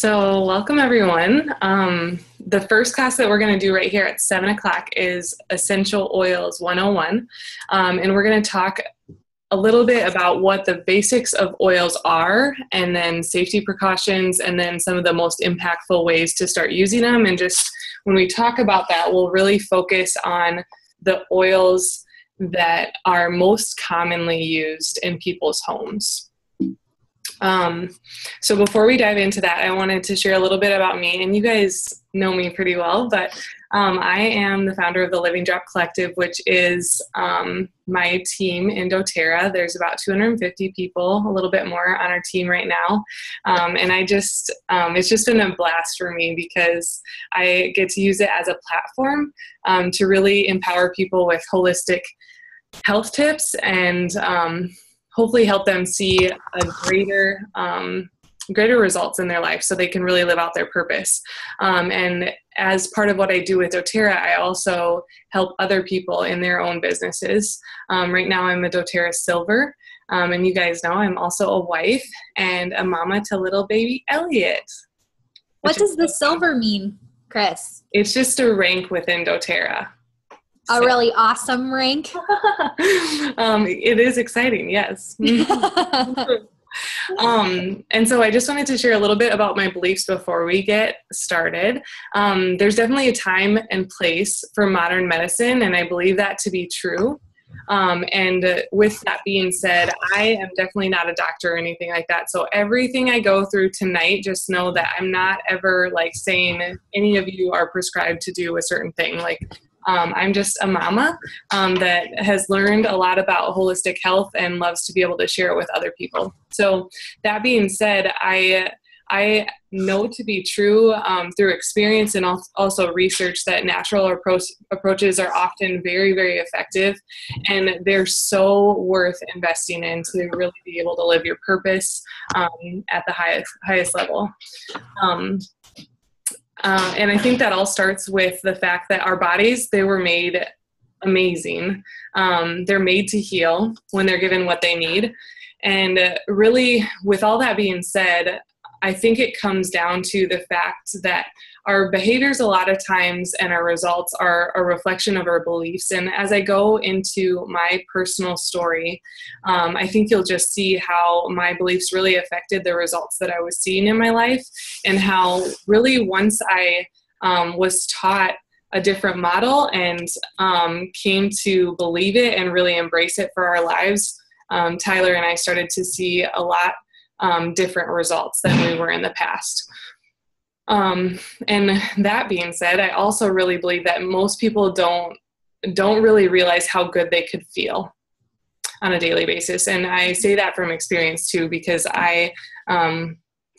So welcome everyone. The first class that we're going to do right here at 7 o'clock is Essential Oils 101. And we're going to talk a little bit about what the basics of oils are, and then safety precautions, and then some of the most impactful ways to start using them. And just when we talk about that, we'll really focus on the oils that are most commonly used in people's homes. So before we dive into that, I wanted to share a little bit about me, and you guys know me pretty well, but I am the founder of the Living Drop Collective, which is my team in doTERRA. There's about 250 people, a little bit more on our team right now. And it's just been a blast for me because I get to use it as a platform to really empower people with holistic health tips and hopefully help them see a greater results in their life so they can really live out their purpose. And as part of what I do with doTERRA, I also help other people in their own businesses. Right now I'm a doTERRA Silver, and you guys know I'm also a wife and a mama to little baby Elliot. What does the silver mean, Chris? It's just a rank within doTERRA. A really awesome rank. It is exciting, yes. And so I just wanted to share a little bit about my beliefs before we get started. There's definitely a time and place for modern medicine, and I believe that to be true. And with that being said, I am definitely not a doctor or anything like that. So everything I go through tonight, just know that I'm not ever saying any of you are prescribed to do a certain thing. I'm just a mama that has learned a lot about holistic health and loves to be able to share it with other people. So that being said, I know to be true through experience and also research that natural approaches are often very, very effective, and they're so worth investing in to really be able to live your purpose at the highest level. And I think that all starts with the fact that our bodies, they were made amazing. They're made to heal when they're given what they need. And really, with all that being said, I think it comes down to the fact that our behaviors a lot of times and our results are a reflection of our beliefs. And as I go into my personal story, I think you'll just see how my beliefs really affected the results that I was seeing in my life, and how really once I was taught a different model and came to believe it and really embrace it for our lives, Tyler and I started to see a lot different results than we were in the past. And that being said, I also really believe that most people don't really realize how good they could feel on a daily basis. And I say that from experience too, because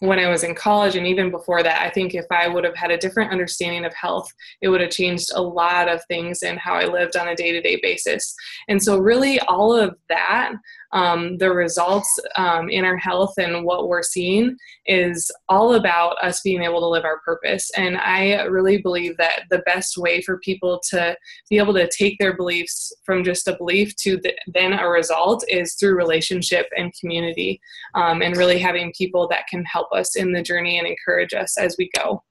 when I was in college and even before that, I think if I would have had a different understanding of health, it would have changed a lot of things in how I lived on a day-to-day basis. And so really all of that, the results in our health and what we're seeing is all about us being able to live our purpose. And I really believe that the best way for people to be able to take their beliefs from just a belief to then a result is through relationship and community, and really having people that can help us in the journey and encourage us as we go.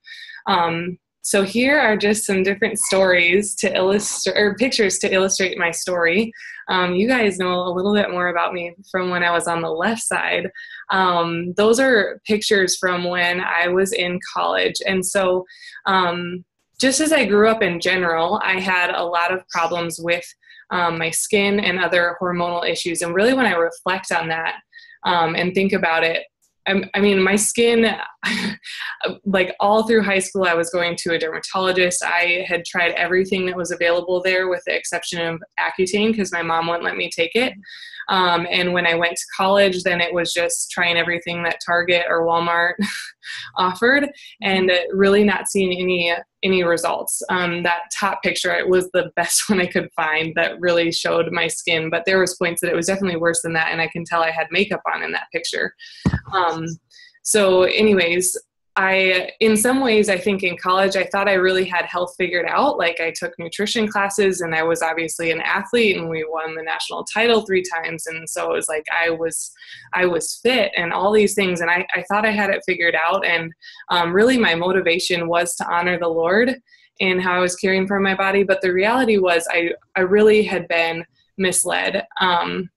So here are just some different stories to illustrate, or pictures to illustrate my story. You guys know a little bit more about me from when I was on the left side. Those are pictures from when I was in college. And so just as I grew up in general, I had a lot of problems with my skin and other hormonal issues. And really when I reflect on that and think about it, I mean, my skin, all through high school, I was going to a dermatologist. I had tried everything that was available there with the exception of Accutane because my mom wouldn't let me take it. And when I went to college, then it was just trying everything that Target or Walmart offered and really not seeing any results. That top picture, it was the best one I could find that really showed my skin, but there was points that it was definitely worse than that, and I can tell I had makeup on in that picture. So anyways, in some ways, I think in college, I thought I really had health figured out. Like I took nutrition classes and I was obviously an athlete and we won the national title 3 times. And so it was like, I was fit and all these things. And I thought I had it figured out. And really my motivation was to honor the Lord in how I was caring for my body. But the reality was I really had been misled. And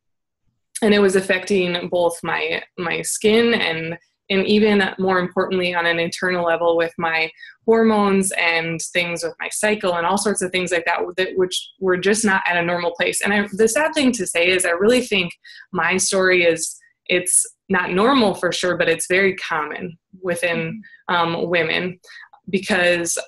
it was affecting both my skin and even more importantly on an internal level with my hormones and things with my cycle and all sorts of things like that, which were just not at a normal place. And the sad thing to say is I really think my story it's not normal for sure, but it's very common within women because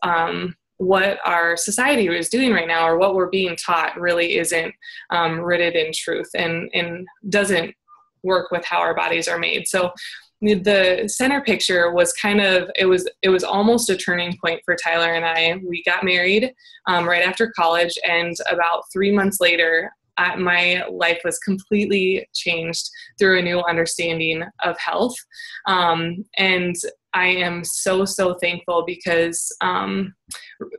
what our society is doing right now or what we're being taught really isn't rooted in truth and doesn't work with how our bodies are made. So the center picture was it was almost a turning point for Tyler and I. We got married right after college, and about 3 months later, my life was completely changed through a new understanding of health. And I am so thankful because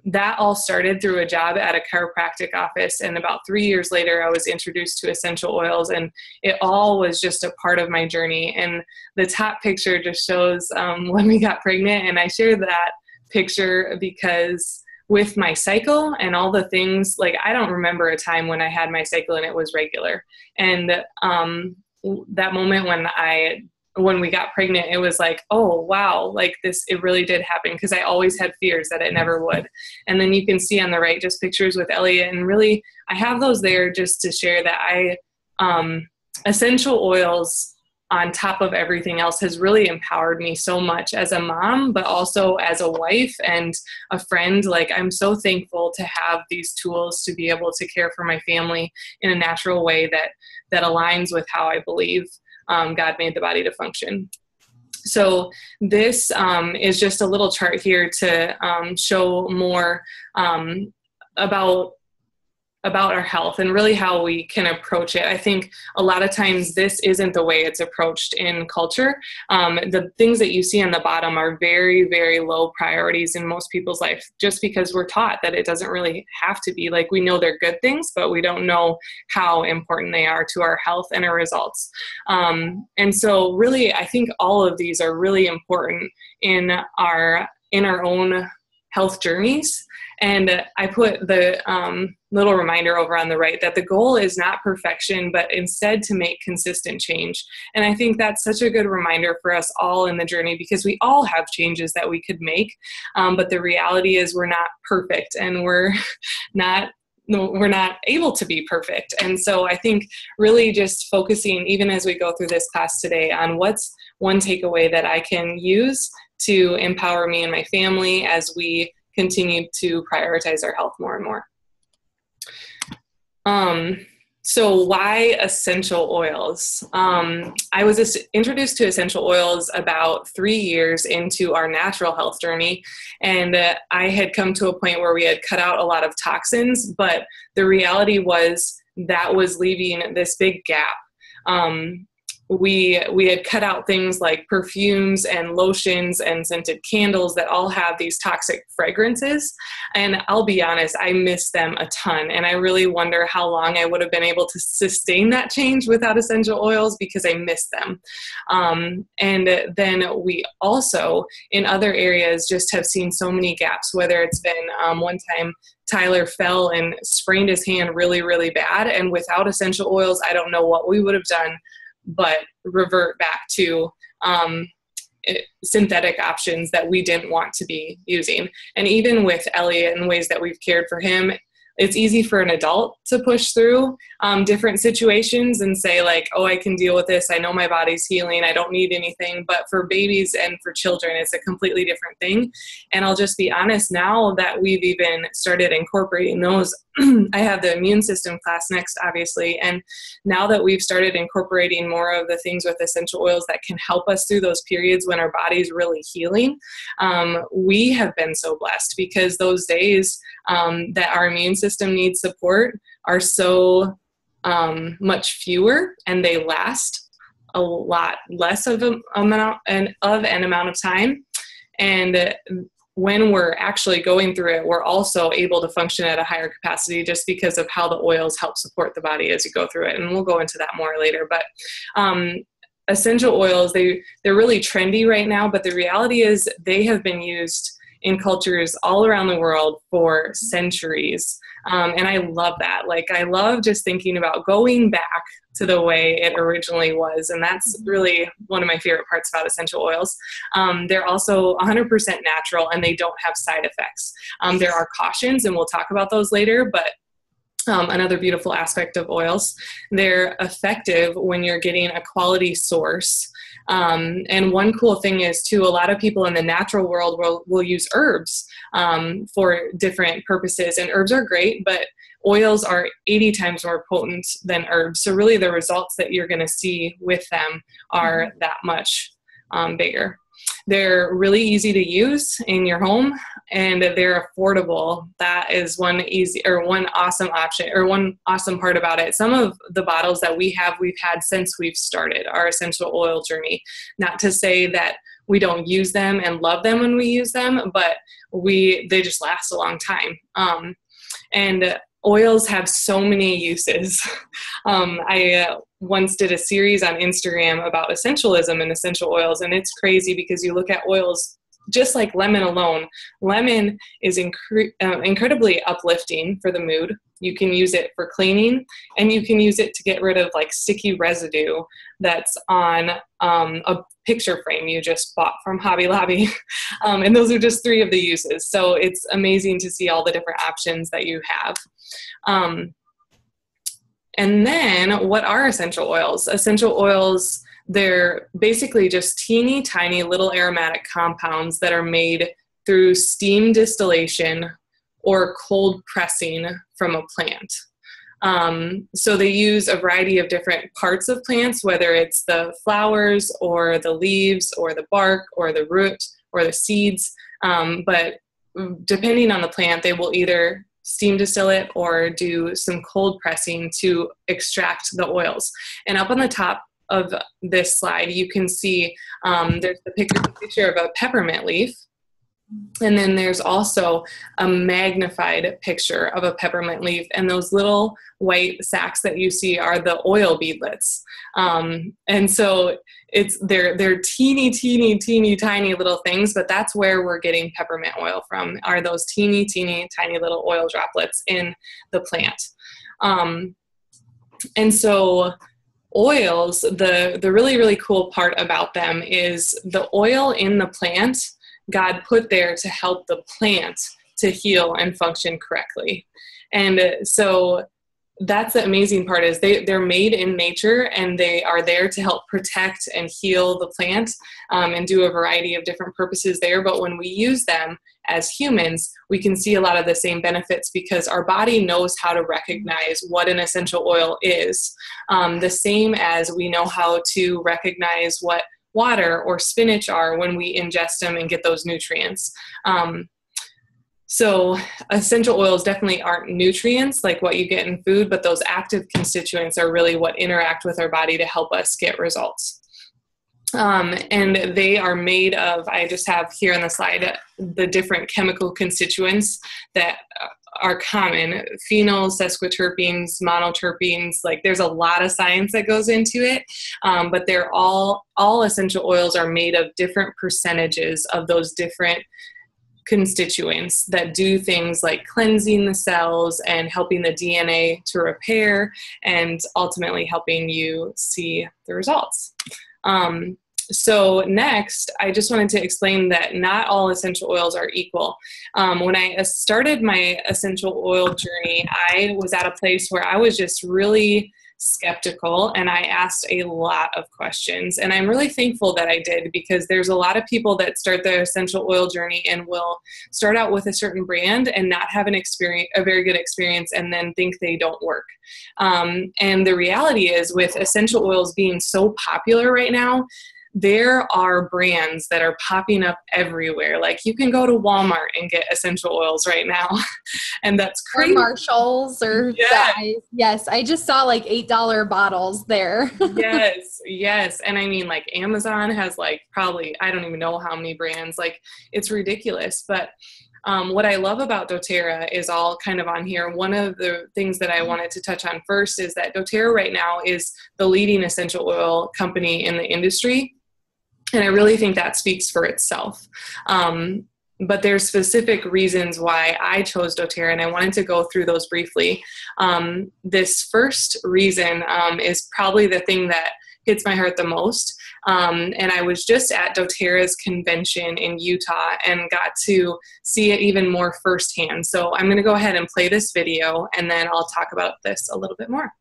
that all started through a job at a chiropractic office. And about 3 years later, I was introduced to essential oils, and it all was just a part of my journey. And the top picture just shows when we got pregnant. And I share that picture because with my cycle and all the things, like I don't remember a time when I had my cycle and it was regular. And that moment when we got pregnant, it was like, oh, wow, like it really did happen, because I always had fears that it never would. And then you can see on the right, just pictures with Elliot. And really, I have those there just to share that essential oils on top of everything else has really empowered me so much as a mom, but also as a wife and a friend. Like I'm so thankful to have these tools to be able to care for my family in a natural way that aligns with how I believe God made the body to function. So this is just a little chart here to show more about our health and really how we can approach it. I think a lot of times this isn't the way it's approached in culture. The things that you see on the bottom are very, very low priorities in most people's life, just because we're taught that it doesn't really have to be. Like we know they're good things, but we don't know how important they are to our health and our results. And so really, I think all of these are really important in our own health journeys. And I put the little reminder over on the right that the goal is not perfection, but instead to make consistent change. And I think that's such a good reminder for us all in the journey, because we all have changes that we could make. But the reality is we're not perfect, and we're not able to be perfect. And so I think really just focusing, even as we go through this class today, on what's one takeaway that I can use to empower me and my family as we continue to prioritize our health more and more. So why essential oils? I was introduced to essential oils about 3 years into our natural health journey. And I had come to a point where we had cut out a lot of toxins, but the reality was that was leaving this big gap. We had cut out things like perfumes and lotions and scented candles that all have these toxic fragrances. And I'll be honest, I miss them a ton. And I really wonder how long I would have been able to sustain that change without essential oils, because I miss them. And then we also, in other areas, just have seen so many gaps, whether it's been one time Tyler fell and sprained his hand really, really bad. And without essential oils, I don't know what we would have done but revert back to synthetic options that we didn't want to be using. And even with Elliot and ways that we've cared for him, it's easy for an adult to push through different situations and say like, oh, I can deal with this. I know my body's healing. I don't need anything. But for babies and for children, it's a completely different thing. And I'll just be honest, now that we've even started incorporating those, I have the immune system class next, obviously. And now that we've started incorporating more of the things with essential oils that can help us through those periods when our body's really healing, we have been so blessed, because those days that our immune system needs support are so much fewer, and they last a lot less of an amount of time. And when we're actually going through it, we're also able to function at a higher capacity just because of how the oils help support the body as you go through it. And we'll go into that more later. But essential oils, they're really trendy right now, but the reality is they have been used in cultures all around the world for centuries. And I love that. Like, I love just thinking about going back to the way it originally was. And that's really one of my favorite parts about essential oils. They're also 100% natural and they don't have side effects. There are cautions, and we'll talk about those later, but another beautiful aspect of oils, they're effective when you're getting a quality source. And one cool thing is too, a lot of people in the natural world will use herbs for different purposes, and herbs are great, but oils are 80 times more potent than herbs. So really the results that you're going to see with them are that much bigger. They're really easy to use in your home, and they're affordable. That is one awesome option, or one awesome part about it. Some of the bottles that we've had since we've started our essential oil journey. Not to say that we don't use them and love them when we use them, but they just last a long time. And oils have so many uses. I once did a series on Instagram about essentialism and essential oils, and it's crazy because you look at oils just like lemon alone. Lemon is incredibly uplifting for the mood. You can use it for cleaning, and you can use it to get rid of like sticky residue that's on a picture frame you just bought from Hobby Lobby. And those are just 3 of the uses. So it's amazing to see all the different options that you have. And then what are essential oils? Essential oils, they're basically just teeny tiny little aromatic compounds that are made through steam distillation or cold pressing from a plant. So they use a variety of different parts of plants, whether it's the flowers or the leaves or the bark or the root or the seeds. But depending on the plant, they will either steam distill it or do some cold pressing to extract the oils. And up on the top of this slide, you can see there's the picture of a peppermint leaf. And then there's also a magnified picture of a peppermint leaf, and those little white sacs that you see are the oil beadlets. And so they're teeny tiny little things, but that's where we're getting peppermint oil from, are those teeny tiny little oil droplets in the plant. And so oils, the really cool part about them is the oil in the plant God put there to help the plant to heal and function correctly. And so that's the amazing part, is they're made in nature, and they are there to help protect and heal the plant and do a variety of different purposes there. But when we use them as humans, we can see a lot of the same benefits because our body knows how to recognize what an essential oil is, the same as we know how to recognize what water or spinach are when we ingest them and get those nutrients. So essential oils definitely aren't nutrients like what you get in food, but those active constituents are really what interact with our body to help us get results. And they are made of, I just have here on the slide, the different chemical constituents that are common: phenols, sesquiterpenes, monoterpenes. Like, there's a lot of science that goes into it, but they're all essential oils are made of different percentages of those different constituents that do things like cleansing the cells and helping the DNA to repair, and ultimately helping you see the results. So next, I just wanted to explain that not all essential oils are equal. When I started my essential oil journey, I was at a place where I was just really skeptical, and I asked a lot of questions. And I'm really thankful that I did, because there's a lot of people that start their essential oil journey and will start out with a certain brand and not have a very good experience, and then think they don't work. And the reality is, with essential oils being so popular right now, there are brands that are popping up everywhere. Like you can go to Walmart and get essential oils right now. And that's crazy. Or Marshalls or yes, I just saw like $8 bottles there. Yes. And I mean, like Amazon has like probably, I don't even know how many brands, like it's ridiculous. But what I love about doTERRA is all kind of on here. One of the things that I wanted to touch on first is that doTERRA right now is the leading essential oil company in the industry. And I really think that speaks for itself. But there's specific reasons why I chose doTERRA, and I wanted to go through those briefly. This first reason is probably the thing that hits my heart the most. And I was just at doTERRA's convention in Utah and got to see it even more firsthand. So I'm going to go ahead and play this video, and then I'll talk about this a little bit more.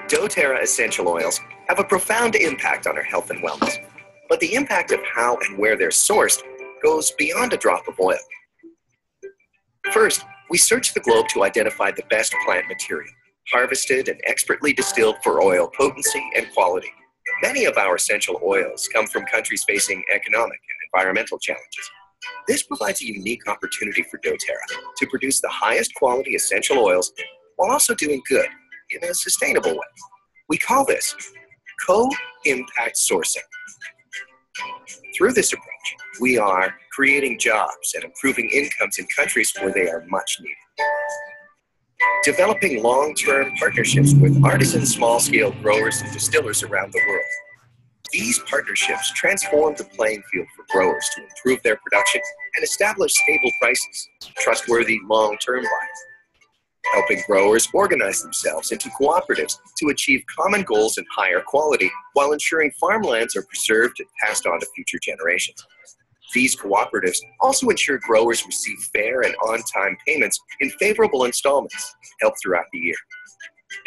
doTERRA essential oils have a profound impact on our health and wellness. But the impact of how and where they're sourced goes beyond a drop of oil. First, we search the globe to identify the best plant material, harvested and expertly distilled for oil potency and quality. Many of our essential oils come from countries facing economic and environmental challenges. This provides a unique opportunity for doTERRA to produce the highest quality essential oils while also doing good in a sustainable way. We call this co-impact sourcing. Through this approach, we are creating jobs and improving incomes in countries where they are much needed. Developing long-term partnerships with artisan small-scale growers and distillers around the world. These partnerships transform the playing field for growers to improve their production and establish stable prices, trustworthy long-term buyers. Helping growers organize themselves into cooperatives to achieve common goals and higher quality while ensuring farmlands are preserved and passed on to future generations. These cooperatives also ensure growers receive fair and on-time payments in favorable installments, helped throughout the year.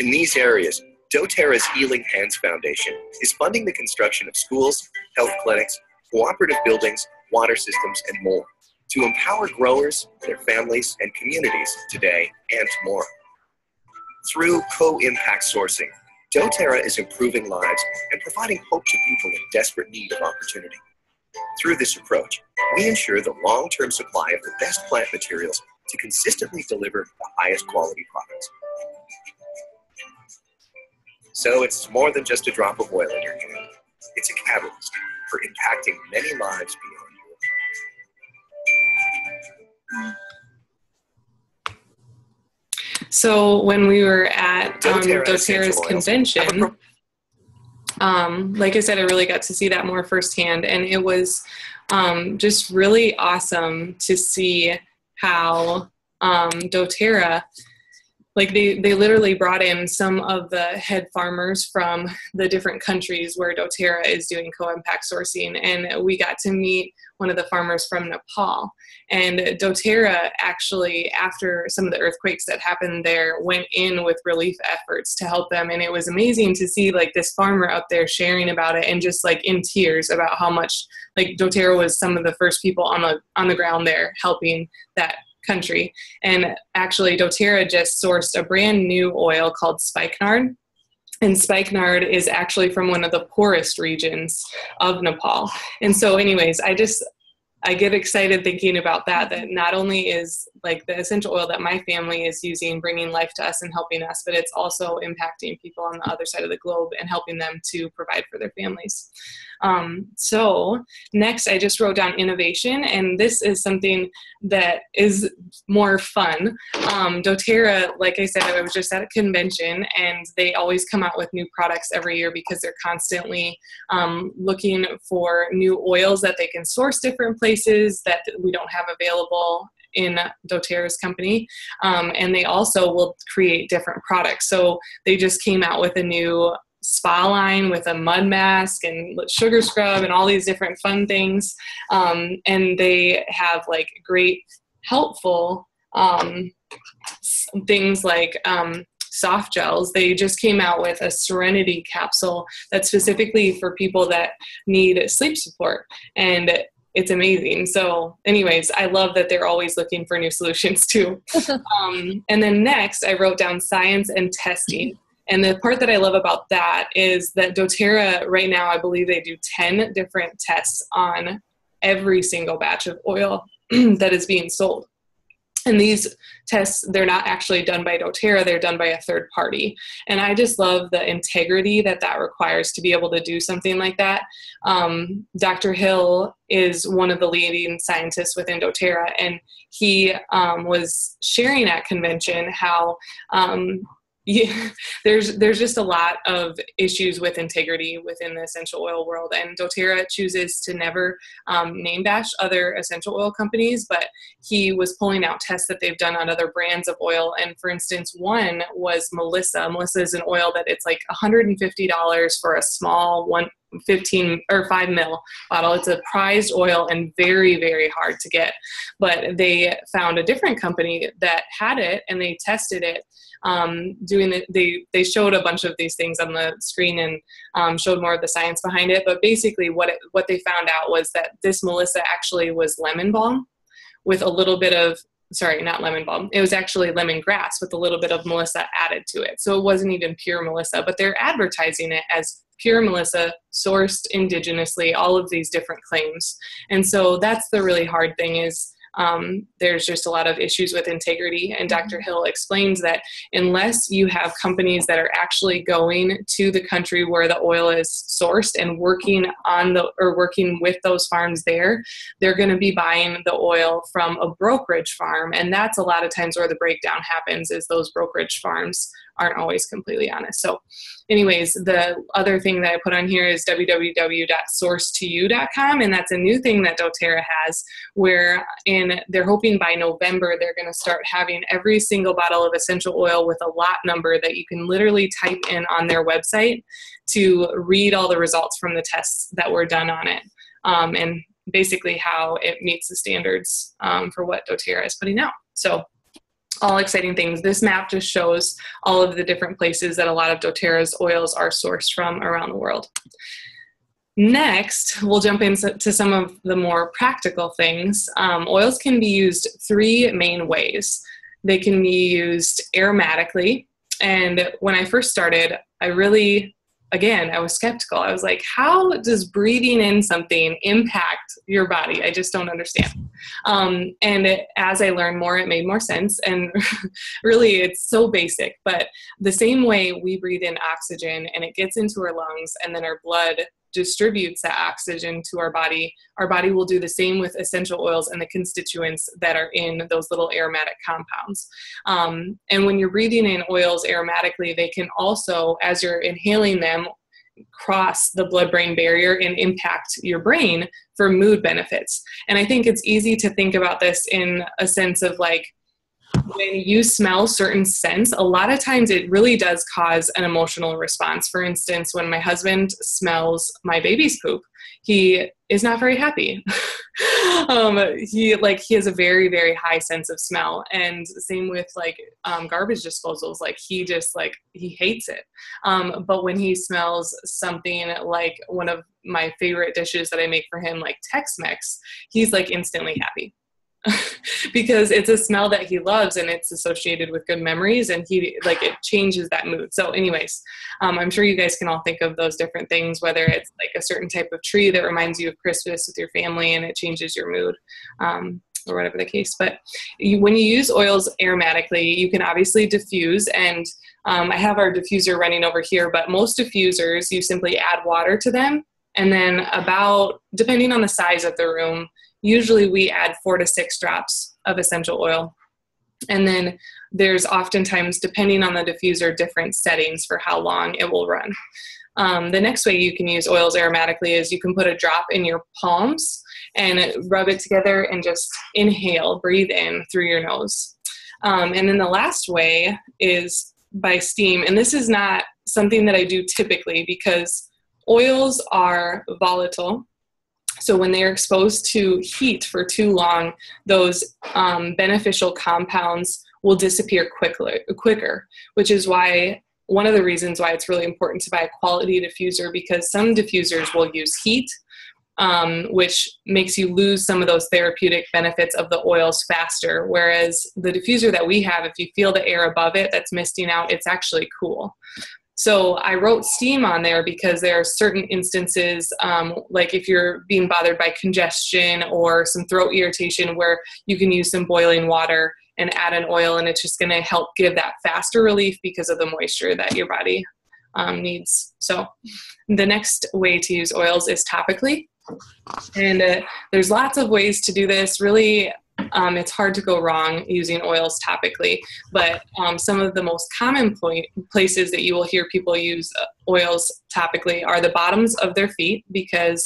In these areas, doTERRA's Healing Hands Foundation is funding the construction of schools, health clinics, cooperative buildings, water systems, and more, to empower growers, their families, and communities today and tomorrow. Through co-impact sourcing, doTERRA is improving lives and providing hope to people in desperate need of opportunity. Through this approach, we ensure the long-term supply of the best plant materials to consistently deliver the highest quality products. So it's more than just a drop of oil in your hand. It's a catalyst for impacting many lives beyond. So when we were at doTERRA's convention, like I said, I really got to see that more firsthand, and it was just really awesome to see how doTERRA, like they literally brought in some of the head farmers from the different countries where doTERRA is doing co-impact sourcing, and we got to meet one of the farmers from Nepal. And doTERRA actually, after some of the earthquakes that happened there, went in with relief efforts to help them. And it was amazing to see like this farmer up there sharing about it and just like in tears about how much like doTERRA was some of the first people on the ground there helping that country. And actually doTERRA just sourced a brand new oil called spikenard. And spikenard is actually from one of the poorest regions of Nepal. And so anyways, I get excited thinking about that not only is like the essential oil that my family is using, bringing life to us and helping us, but it's also impacting people on the other side of the globe and helping them to provide for their families. So next I just wrote down innovation, and this is something that is more fun. doTERRA, like I said, I was just at a convention, and they always come out with new products every year because they're constantly looking for new oils that they can source different places that we don't have available in doTERRA's company. And they also will create different products. So they just came out with a new spa line with a mud mask and sugar scrub and all these different fun things. And they have like great helpful things like soft gels. They just came out with a Serenity capsule that's specifically for people that need sleep support, and it's amazing. So anyways, I love that they're always looking for new solutions too. And then next I wrote down science and testing. And the part that I love about that is that doTERRA right now, I believe they do 10 different tests on every single batch of oil that is being sold. And these tests, they're not actually done by doTERRA, they're done by a third party. And I just love the integrity that that requires to be able to do something like that. Dr. Hill is one of the leading scientists within doTERRA, and he was sharing at convention how there's just a lot of issues with integrity within the essential oil world, and doTERRA chooses to never name bash other essential oil companies, but he was pulling out tests that they've done on other brands of oil. And for instance, one was Melissa. Melissa is an oil that it's like $150 for a small 5 ml bottle. It's a prized oil and very, very hard to get. But they found a different company that had it, and they tested it. They showed a bunch of these things on the screen and showed more of the science behind it. But basically, what they found out was that this Melissa actually was lemon balm with a little bit of not lemon balm. It was actually lemongrass with a little bit of Melissa added to it. So it wasn't even pure Melissa, but they're advertising it as pure Melissa, sourced indigenously, all of these different claims. And so that's the really hard thing is there's just a lot of issues with integrity. And Dr. Hill explains that unless you have companies that are actually going to the country where the oil is sourced and working with those farms there, they're going to be buying the oil from a brokerage farm. And that's a lot of times where the breakdown happens, is those brokerage farms aren't always completely honest. So anyways, the other thing that I put on here is www.sourcetoyou.com. And that's a new thing that doTERRA has, where they're hoping by November, they're going to start having every single bottle of essential oil with a lot number that you can literally type in on their website to read all the results from the tests that were done on it. And basically how it meets the standards for what doTERRA is putting out. So all exciting things. This map just shows all of the different places that a lot of doTERRA's oils are sourced from around the world. Next, we'll jump into some of the more practical things. Oils can be used 3 main ways. They can be used aromatically. And when I first started, I was skeptical. I was like, how does breathing in something impact your body? I just don't understand. As I learned more, it made more sense. And really, it's so basic. But the same way we breathe in oxygen and it gets into our lungs, and then our blood distributes that oxygen to our body will do the same with essential oils and the constituents that are in those little aromatic compounds. And when you're breathing in oils aromatically, they can also, as you're inhaling them, cross the blood-brain barrier and impact your brain for mood benefits. And I think it's easy to think about this in a sense of like, when you smell certain scents, a lot of times it really does cause an emotional response. For instance, when my husband smells my baby's poop, he is not very happy. He has a very, very high sense of smell. And same with garbage disposals, he hates it. But when he smells something like one of my favorite dishes that I make for him, like Tex-Mex, he's instantly happy. Because it's a smell that he loves and it's associated with good memories, and it changes that mood. So anyways, I'm sure you guys can all think of those different things, whether it's a certain type of tree that reminds you of Christmas with your family and it changes your mood, or whatever the case. But when you use oils aromatically, you can obviously diffuse, and I have our diffuser running over here, but most diffusers, you simply add water to them, and then depending on the size of the room, usually we add 4 to 6 drops of essential oil. And then there's oftentimes, depending on the diffuser, different settings for how long it will run. The next way you can use oils aromatically is you can put a drop in your palms and rub it together and just inhale, breathe in through your nose. And then the last way is by steam. And this is not something that I do typically because oils are volatile. So when they're exposed to heat for too long, those beneficial compounds will disappear quicker, which is why one of the reasons why it's really important to buy a quality diffuser, because some diffusers will use heat, which makes you lose some of those therapeutic benefits of the oils faster. Whereas the diffuser that we have, if you feel the air above it that's misting out, it's actually cool. So I wrote steam on there because there are certain instances, like if you're being bothered by congestion or some throat irritation, where you can use some boiling water and add an oil, and it's just going to help give that faster relief because of the moisture that your body needs. So the next way to use oils is topically. And there's lots of ways to do this. Really, it's hard to go wrong using oils topically, but some of the most common places that you will hear people use oils topically are the bottoms of their feet, because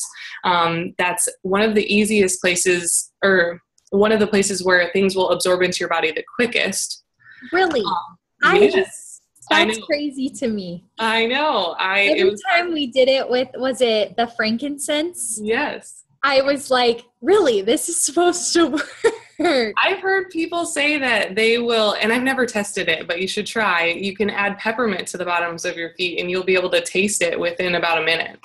that's one of the easiest places, or one of the places where things will absorb into your body the quickest. Really? That's crazy to me. I know. Every time we did it with, was it the frankincense? Yes. I was like, really, this is supposed to work. I've heard people say that they will, and I've never tested it, but you should try. You can add peppermint to the bottoms of your feet and you'll be able to taste it within about a minute.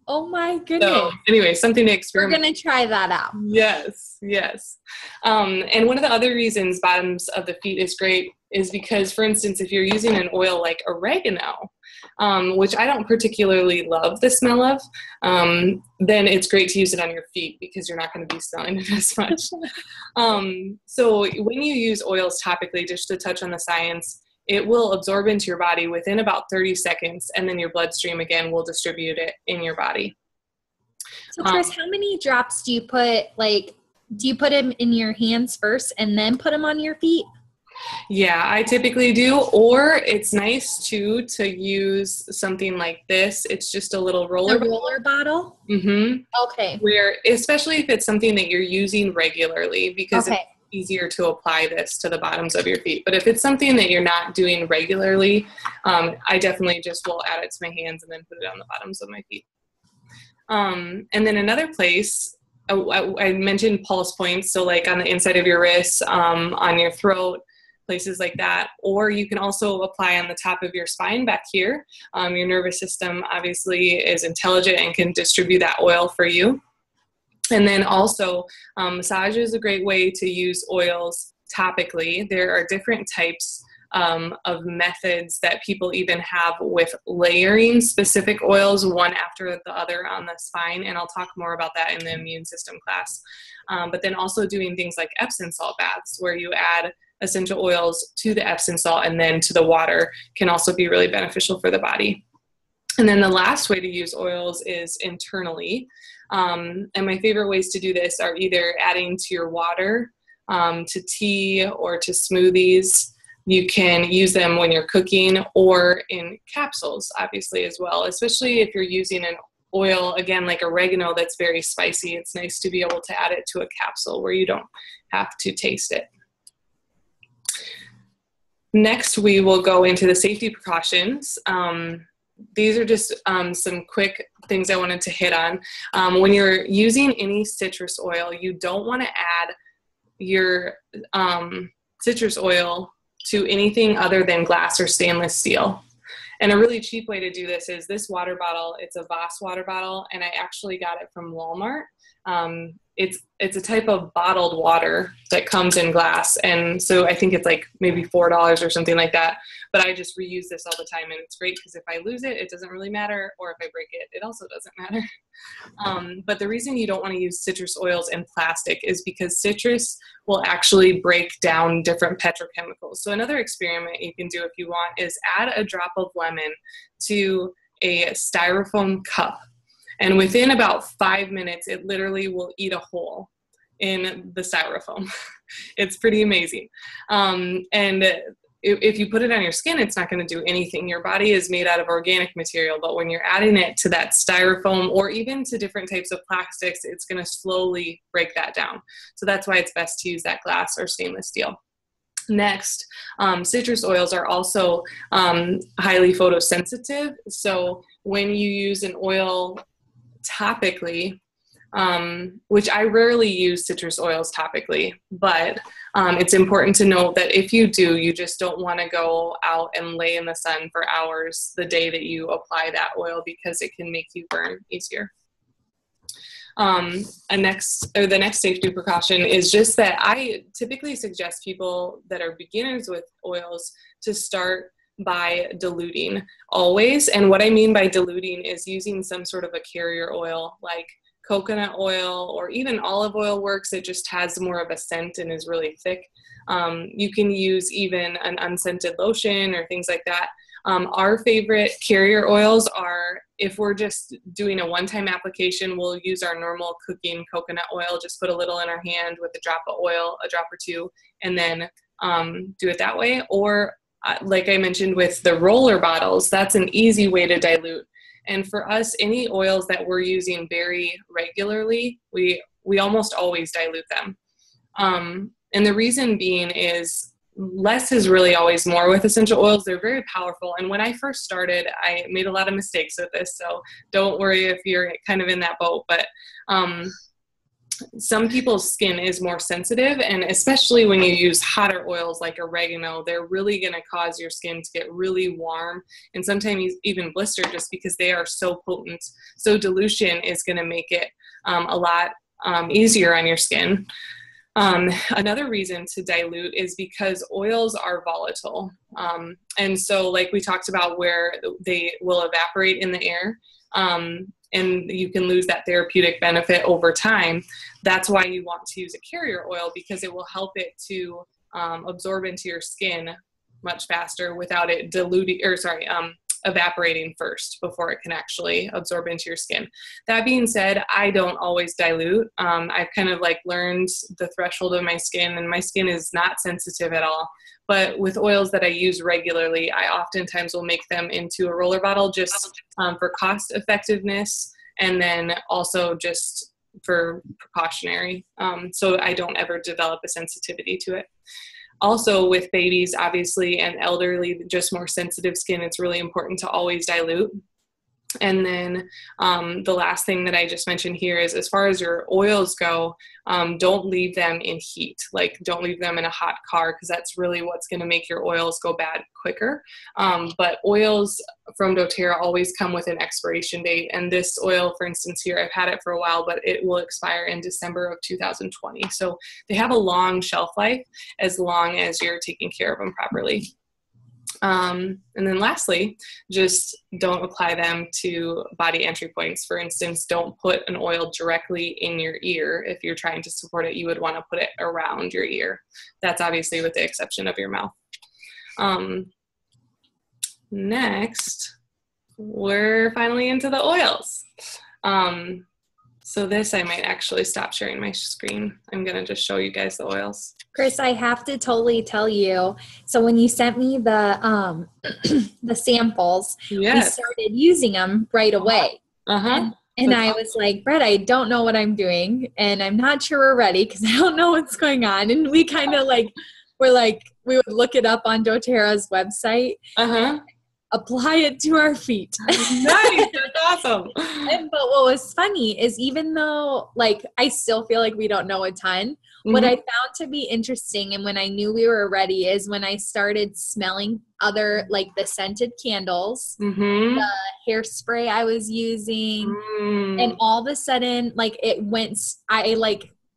Oh my goodness. So anyway, something to experiment. We're going to try that out. Yes. And one of the other reasons bottoms of the feet is great is because, for instance, if you're using an oil like oregano, which I don't particularly love the smell of, then it's great to use it on your feet because you're not going to be smelling it as much. So when you use oils topically, just to touch on the science, it will absorb into your body within about 30 seconds, and then your bloodstream again will distribute it in your body. So Chris, how many drops do you put, do you put them in your hands first and then put them on your feet? Yeah, I typically do. Or it's nice too to use something like this. It's just a little roller bottle. Mm-hmm. Okay. Where, especially if it's something that you're using regularly, because it's easier to apply this to the bottoms of your feet. But if it's something that you're not doing regularly, I definitely just will add it to my hands and then put it on the bottoms of my feet. And then another place, I mentioned pulse points. So like on the inside of your wrists, on your throat, places like that. Or you can also apply on the top of your spine back here. Your nervous system obviously is intelligent and can distribute that oil for you. And then also massage is a great way to use oils topically. There are different types of methods that people even have with layering specific oils one after the other on the spine, and I'll talk more about that in the immune system class. But then also doing things like Epsom salt baths, where you add essential oils to the Epsom salt and then to the water, can also be really beneficial for the body. And then the last way to use oils is internally. And my favorite ways to do this are either adding to your water, to tea, or to smoothies. You can use them when you're cooking, or in capsules, obviously, as well, especially if you're using an oil, again, like oregano, that's very spicy. It's nice to be able to add it to a capsule where you don't have to taste it. Next, we will go into the safety precautions. These are just some quick things I wanted to hit on. When you're using any citrus oil, you don't want to add your citrus oil to anything other than glass or stainless steel. And a really cheap way to do this is this water bottle. It's a Voss water bottle, and I actually got it from Walmart. It's a type of bottled water that comes in glass, and so I think it's like maybe $4 or something like that. But I just reuse this all the time, and it's great because if I lose it, it doesn't really matter, or if I break it, it also doesn't matter. But the reason you don't want to use citrus oils in plastic is because citrus will actually break down different petrochemicals. So another experiment you can do if you want is add a drop of lemon to a styrofoam cup. And within about 5 minutes, it literally will eat a hole in the styrofoam. It's pretty amazing. And if you put it on your skin, it's not going to do anything. Your body is made out of organic material, but when you're adding it to that styrofoam or even to different types of plastics, it's going to slowly break that down. So that's why it's best to use that glass or stainless steel. Next, citrus oils are also highly photosensitive. So when you use an oil topically, which I rarely use citrus oils topically, but it's important to note that if you do, you just don't want to go out and lay in the sun for hours the day that you apply that oil, because it can make you burn easier. The next safety precaution is just that I typically suggest people that are beginners with oils to start by diluting always. And what I mean by diluting is using some sort of a carrier oil like coconut oil, or even olive oil works. It just has more of a scent and is really thick. You can use even an unscented lotion or things like that. Our favorite carrier oils are, if we're just doing a one-time application, we'll use our normal cooking coconut oil, just put a little in our hand with a drop of oil, a drop or two, and then do it that way. Or like I mentioned with the roller bottles, that's an easy way to dilute. And for us, any oils that we're using very regularly, we almost always dilute them. And the reason being is less is really always more with essential oils. They're very powerful. And when I first started, I made a lot of mistakes with this. So don't worry if you're kind of in that boat. But some people's skin is more sensitive. And especially when you use hotter oils like oregano, they're really going to cause your skin to get really warm and sometimes even blister, just because they are so potent. So dilution is going to make it a lot easier on your skin. Another reason to dilute is because oils are volatile. And so like we talked about, where they will evaporate in the air, and you can lose that therapeutic benefit over time. That's why you want to use a carrier oil, because it will help it to absorb into your skin much faster without it evaporating first before it can actually absorb into your skin. That being said, I don't always dilute. I've kind of like learned the threshold of my skin, and my skin is not sensitive at all. But with oils that I use regularly, I oftentimes will make them into a roller bottle just for cost effectiveness, and then also just for precautionary. So I don't ever develop a sensitivity to it. Also with babies, obviously, and elderly, just more sensitive skin, it's really important to always dilute. And then the last thing that I just mentioned here is, as far as your oils go, don't leave them in heat. Like, don't leave them in a hot car, because that's really what's going to make your oils go bad quicker. But oils from doTERRA always come with an expiration date. And this oil, for instance, here, I've had it for a while, but it will expire in December of 2020. So they have a long shelf life as long as you're taking care of them properly. And then lastly, just don't apply them to body entry points. For instance, don't put an oil directly in your ear. If you're trying to support it, you would want to put it around your ear. That's obviously with the exception of your mouth. Next, we're finally into the oils. So this, I might actually stop sharing my screen. I'm going to just show you guys the oils. Chris, I have to totally tell you. So when you sent me the the samples, Yes. we started using them right away. Uh-huh. And I was like, Brett, I don't know what I'm doing, and I'm not sure we're ready because I don't know what's going on. And we kind of we would look it up on doTERRA's website. Uh-huh. Apply it to our feet. Nice. That's awesome. But what was funny is, even though I still feel like we don't know a ton, what I found to be interesting, and when I knew we were ready, is when I started smelling other, the scented candles, the hairspray I was using, and all of a sudden,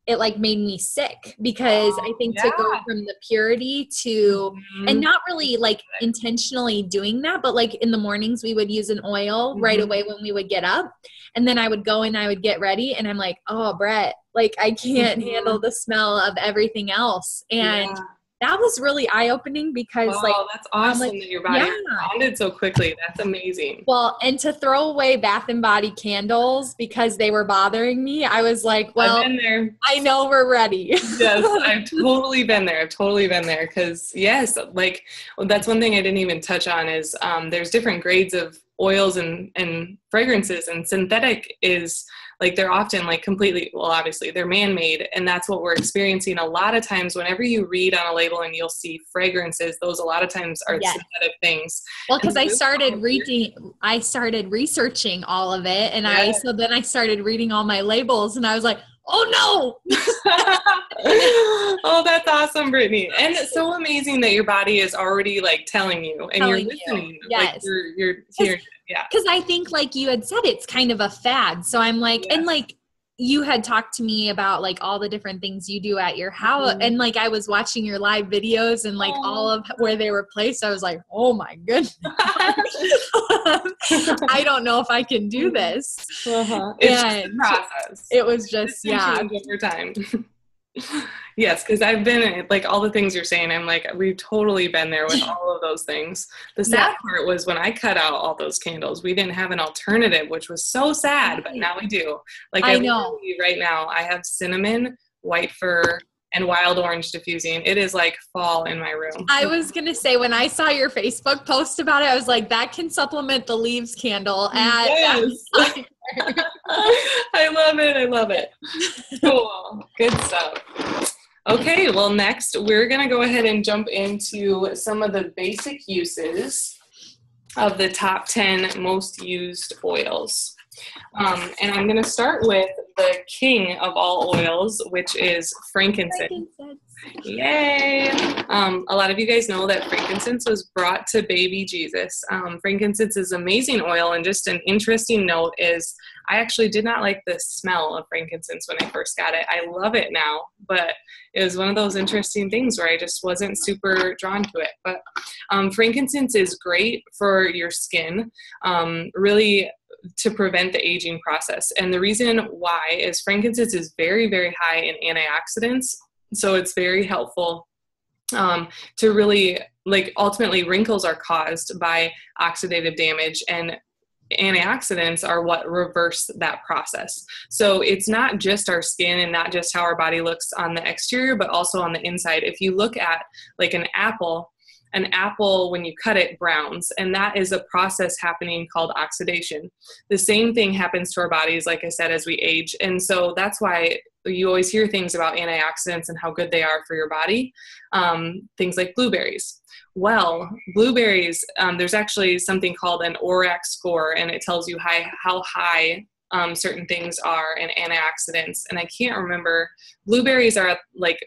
it made me sick, because I think to go from the purity to, and not really intentionally doing that, but in the mornings we would use an oil right away when we would get up, and then I would go and I would get ready, and I'm like, oh, Brett, I can't handle the smell of everything else. And that was really eye-opening, because that's awesome that your body responded so quickly. That's amazing. Well, and to throw away Bath and Body candles because they were bothering me, I was like, well, I've been there. I know we're ready. Yes, I've totally been there. Because yes, that's one thing I didn't even touch on is there's different grades of oils and fragrances, and synthetic is they're often completely, well, obviously they're man-made, and that's what we're experiencing a lot of times. Whenever you read on a label and you'll see fragrances, those a lot of times are synthetic things. Well, because I started researching all of it, and then I started reading all my labels, and I was like, oh no. Oh, that's awesome, Brittany. And it's so amazing that your body is already telling you, and you're listening. Yes. You're hearing. Yeah. Because I think, you had said, it's kind of a fad. So I'm like, and you had talked to me about like all the different things you do at your house, and like I was watching your live videos and like all of where they were placed. I was like, oh my goodness. I don't know if I can do this. It's just a process. It was just over time. Yes, because I've been like all the things you're saying. I'm like, we've totally been there with all of those things. The sad part was when I cut out all those candles, we didn't have an alternative, which was so sad. But now we do. Like I know right now, I have cinnamon, white fir, and wild orange diffusing. It is like fall in my room. I was going to say, when I saw your Facebook post about it, I was like, that can supplement the leaves candle. Yes. I love it. I love it. Cool. Good stuff. Okay. Well, next we're going to go ahead and jump into some of the basic uses of the top 10 most used oils. And I'm going to start with the king of all oils, which is frankincense. Yay! A lot of you guys know that frankincense was brought to baby Jesus. Frankincense is amazing oil, and just an interesting note is I actually did not like the smell of frankincense when I first got it. I love it now, but it was one of those interesting things where I just wasn't super drawn to it. But frankincense is great for your skin, really to prevent the aging process. And the reason why is frankincense is very, very high in antioxidants. So it's very helpful to really, like, ultimately wrinkles are caused by oxidative damage, and antioxidants are what reverse that process. So it's not just our skin and not just how our body looks on the exterior, but also on the inside. If you look at like an apple, when you cut it, browns, and that is a process happening called oxidation. The same thing happens to our bodies, like I said, as we age. And so that's why you always hear things about antioxidants and how good they are for your body. Things like blueberries. Well, blueberries, there's actually something called an ORAC score, and it tells you how high certain things are in antioxidants. And I can't remember, blueberries are like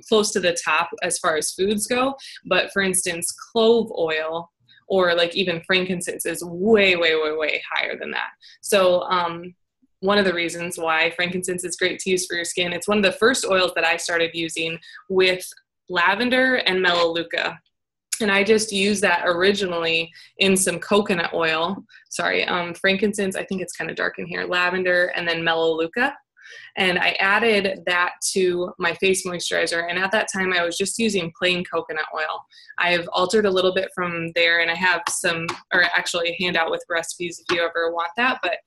close to the top as far as foods go. But for instance, clove oil or like even frankincense is way, way, way, way higher than that. So one of the reasons why frankincense is great to use for your skin, it's one of the first oils that I started using with lavender and melaleuca. And I just used that originally in some coconut oil. Frankincense, I think it's kind of dark in here, lavender, and then melaleuca. And I added that to my face moisturizer. And at that time, I was just using plain coconut oil. I've altered a little bit from there, and I have actually a handout with recipes if you ever want that. But,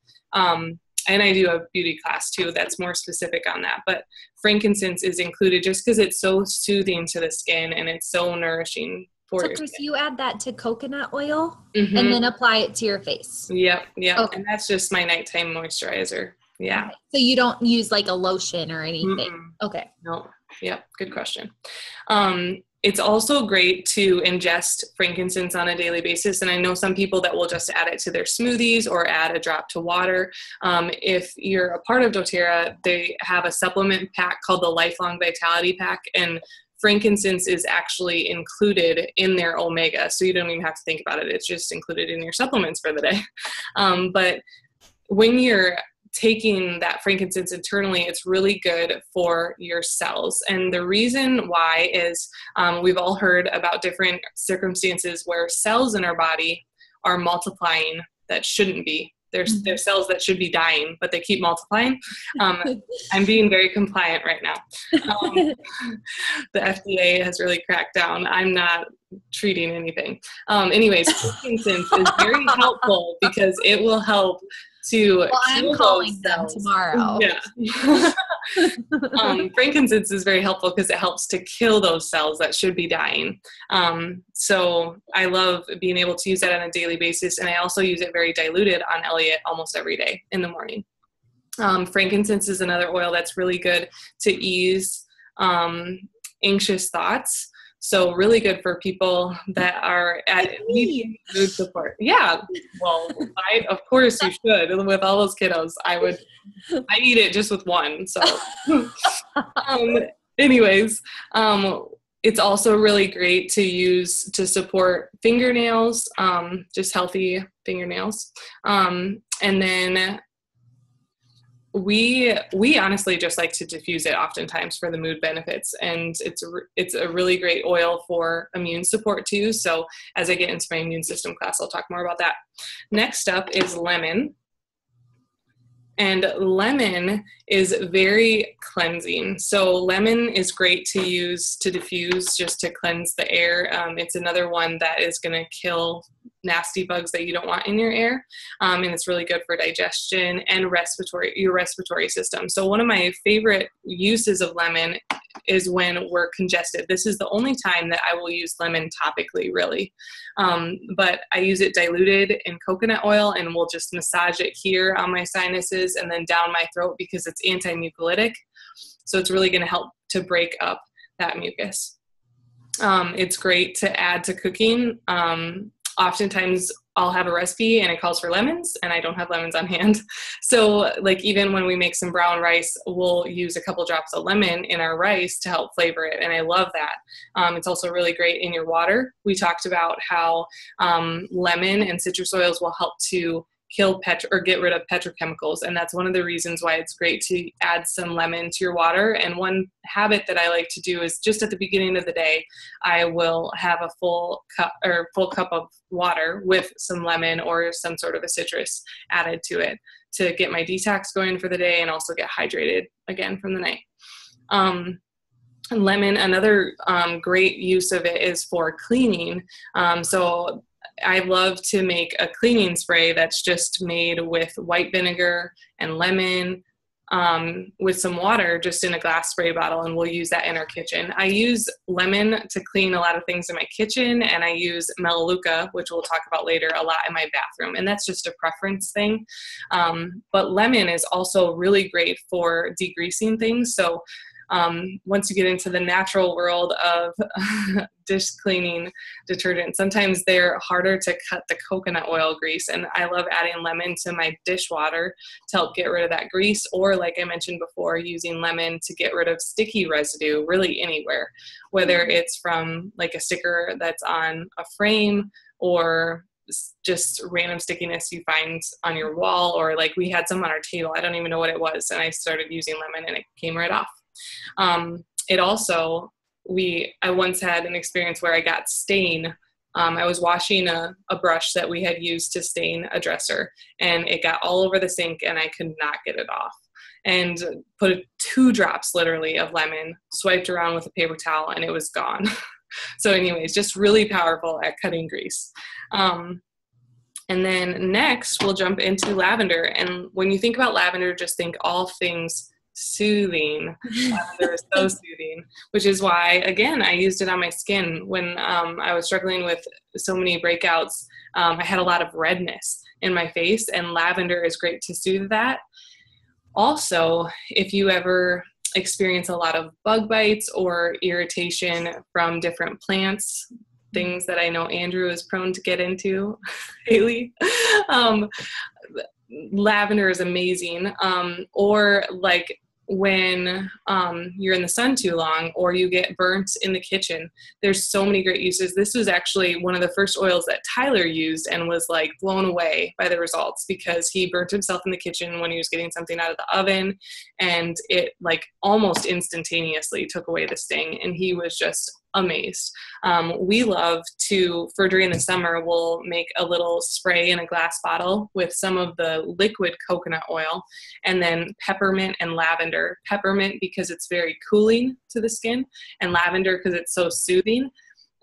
and I do a beauty class too that's more specific on that. But frankincense is included just because it's so soothing to the skin and it's so nourishing. So Chris, you add that to coconut oil and then apply it to your face. Yep. Okay. And that's just my nighttime moisturizer. Yeah. Okay. So you don't use like a lotion or anything? Okay. No. Yep. Good question. It's also great to ingest frankincense on a daily basis. And I know some people that will just add it to their smoothies or add a drop to water. If you're a part of doTERRA, they have a supplement pack called the Lifelong Vitality Pack, and frankincense is actually included in their omega. So you don't even have to think about it. It's just included in your supplements for the day. But when you're taking that frankincense internally, it's really good for your cells. And the reason why is we've all heard about different circumstances where cells in our body are multiplying that shouldn't be. There's cells that should be dying, but they keep multiplying. I'm being very compliant right now. The FDA has really cracked down. I'm not treating anything. Anyways, frankincense is very helpful because it will help to I'm calling them tomorrow. Yeah. Frankincense is very helpful because it helps to kill those cells that should be dying. So I love being able to use that on a daily basis, and I also use it very diluted on Elliot almost every day in the morning. Frankincense is another oil that's really good to ease anxious thoughts. So really good for people that are at needing food support. Yeah. Well, of course you should. With all those kiddos, I eat it just with one. So anyways, it's also really great to use to support fingernails, just healthy fingernails. And then We honestly just like to diffuse it oftentimes for the mood benefits, and it's a really great oil for immune support too. So as I get into my immune system class, I'll talk more about that. Next up is lemon. And lemon is very cleansing. So lemon is great to use to diffuse, just to cleanse the air. It's another one that is going to kill nasty bugs that you don't want in your air. And it's really good for digestion and your respiratory system. So one of my favorite uses of lemon is when we're congested. This is the only time that I will use lemon topically, really. But I use it diluted in coconut oil, and we'll just massage it here on my sinuses and then down my throat because it's anti-mucolytic. So it's really going to help to break up that mucus. It's great to add to cooking. Oftentimes I'll have a recipe and it calls for lemons, and I don't have lemons on hand. So like even when we make some brown rice, we'll use a couple drops of lemon in our rice to help flavor it. And I love that. It's also really great in your water. We talked about how lemon and citrus oils will help to kill or get rid of petrochemicals. And that's one of the reasons why it's great to add some lemon to your water. And one habit that I like to do is just at the beginning of the day, I will have a full cup of water with some lemon or some sort of a citrus added to it to get my detox going for the day and also get hydrated again from the night. Lemon, another great use of it is for cleaning. So I love to make a cleaning spray that's just made with white vinegar and lemon with some water just in a glass spray bottle, and we'll use that in our kitchen. I use lemon to clean a lot of things in my kitchen, and I use Melaleuca, which we'll talk about later, a lot in my bathroom, and that's just a preference thing. But lemon is also really great for degreasing things. So once you get into the natural world of dish cleaning detergent, sometimes they're harder to cut the coconut oil grease. And I love adding lemon to my dishwater to help get rid of that grease. Or like I mentioned before, using lemon to get rid of sticky residue really anywhere, whether it's from like a sticker that's on a frame or just random stickiness you find on your wall, or like we had some on our table. I don't even know what it was. And I started using lemon and it came right off. It also, I once had an experience where I got stain. I was washing a brush that we had used to stain a dresser, and it got all over the sink and I could not get it off. And put 2 drops literally of lemon, swiped around with a paper towel, and it was gone. So anyways, just really powerful at cutting grease. And then next we'll jump into lavender. And when you think about lavender, just think all things soothing. Lavender is so soothing, which is why, again, I used it on my skin when I was struggling with so many breakouts. I had a lot of redness in my face, and lavender is great to soothe that. Also, if you ever experience a lot of bug bites or irritation from different plants, things that I know Andrew is prone to get into, Haley, lavender is amazing. Or like when you're in the sun too long, or you get burnt in the kitchen, there's so many great uses. This was actually one of the first oils that Tyler used and was like blown away by the results, because he burnt himself in the kitchen when he was getting something out of the oven, and it like almost instantaneously took away the sting, and he was just amazed. We love to, for during the summer, we'll make a little spray in a glass bottle with some of the liquid coconut oil, and then peppermint and lavender. Peppermint because it's very cooling to the skin, and lavender because it's so soothing.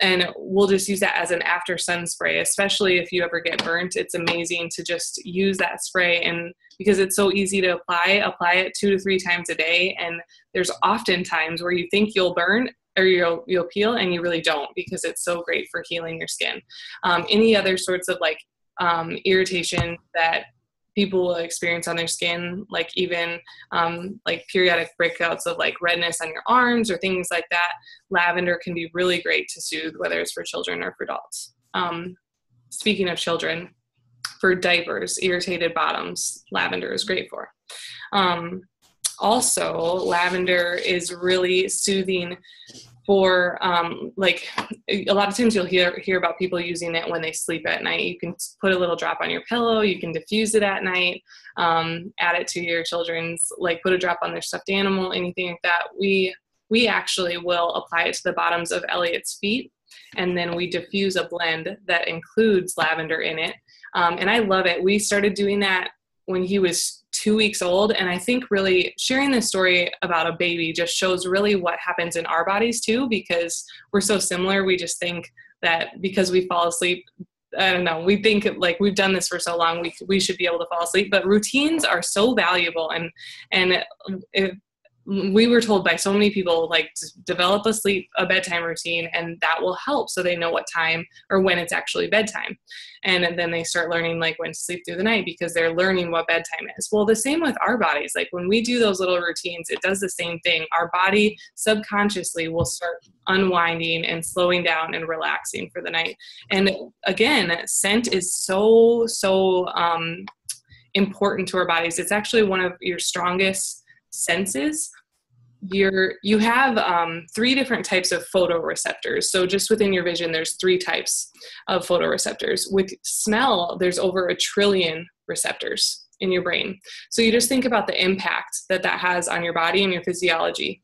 And we'll just use that as an after sun spray, especially if you ever get burnt. It's amazing to just use that spray, and because it's so easy to apply it 2 to 3 times a day. And there's often times where you think you'll burn or you'll peel, and you really don't, because it's so great for healing your skin. Any other sorts of like irritation that people will experience on their skin, like even like periodic breakouts of like redness on your arms or things like that, lavender can be really great to soothe, whether it's for children or for adults. Speaking of children, for diapers, irritated bottoms, lavender is great for. Also, lavender is really soothing for like a lot of times you'll hear about people using it when they sleep at night. You can put a little drop on your pillow, you can diffuse it at night, add it to your children's, like put a drop on their stuffed animal, anything like that. We actually will apply it to the bottoms of Elliot's feet, and then we diffuse a blend that includes lavender in it. And I love it. We started doing that when he was 2 weeks old. And I think really sharing this story about a baby just shows really what happens in our bodies too, because we're so similar. We just think that because we fall asleep, I don't know, we think like we've done this for so long, we should be able to fall asleep, but routines are so valuable. And we were told by so many people, like, to develop a bedtime routine, and that will help so they know what time or when it's actually bedtime. And then they start learning like when to sleep through the night because they're learning what bedtime is. Well, the same with our bodies. Like when we do those little routines, it does the same thing. Our body subconsciously will start unwinding and slowing down and relaxing for the night. And again, scent is so important to our bodies. It's actually one of your strongest senses. You have 3 different types of photoreceptors. So just within your vision, there's 3 types of photoreceptors. With smell, there's over 1 trillion receptors in your brain. So you just think about the impact that has on your body and your physiology.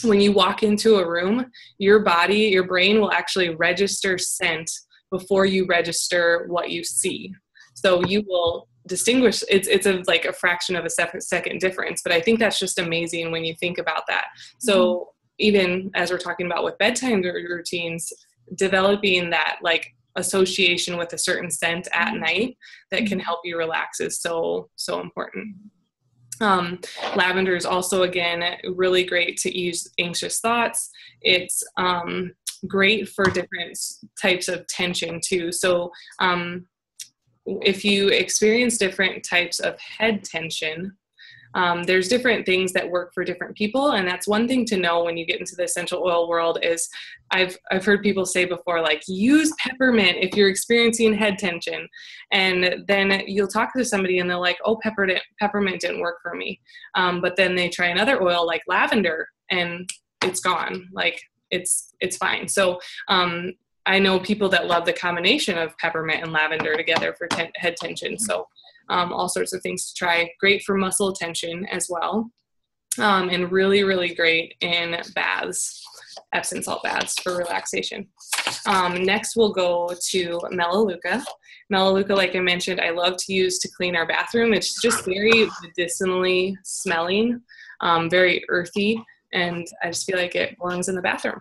When you walk into a room, your brain will actually register scent before you register what you see. So you will distinguish, it's like a fraction of a second difference, but I think that's just amazing when you think about that. So even as we're talking about with bedtime routines, developing that like association with a certain scent at night that can help you relax is so important. Lavender is also, again, really great to ease anxious thoughts. It's great for different types of tension too. So if you experience different types of head tension, there's different things that work for different people. And that's one thing to know when you get into the essential oil world is I've heard people say before, like, use peppermint if you're experiencing head tension. And then you'll talk to somebody and they're like, oh, peppermint didn't work for me. But then they try another oil like lavender and it's gone. Like it's fine. So, I know people that love the combination of peppermint and lavender together for head tension. So all sorts of things to try. Great for muscle tension as well. And really, really great in baths, Epsom salt baths for relaxation. Next, we'll go to Melaleuca. Melaleuca, like I mentioned, I love to use to clean our bathroom. It's just very medicinally smelling, very earthy. And I just feel like it belongs in the bathroom.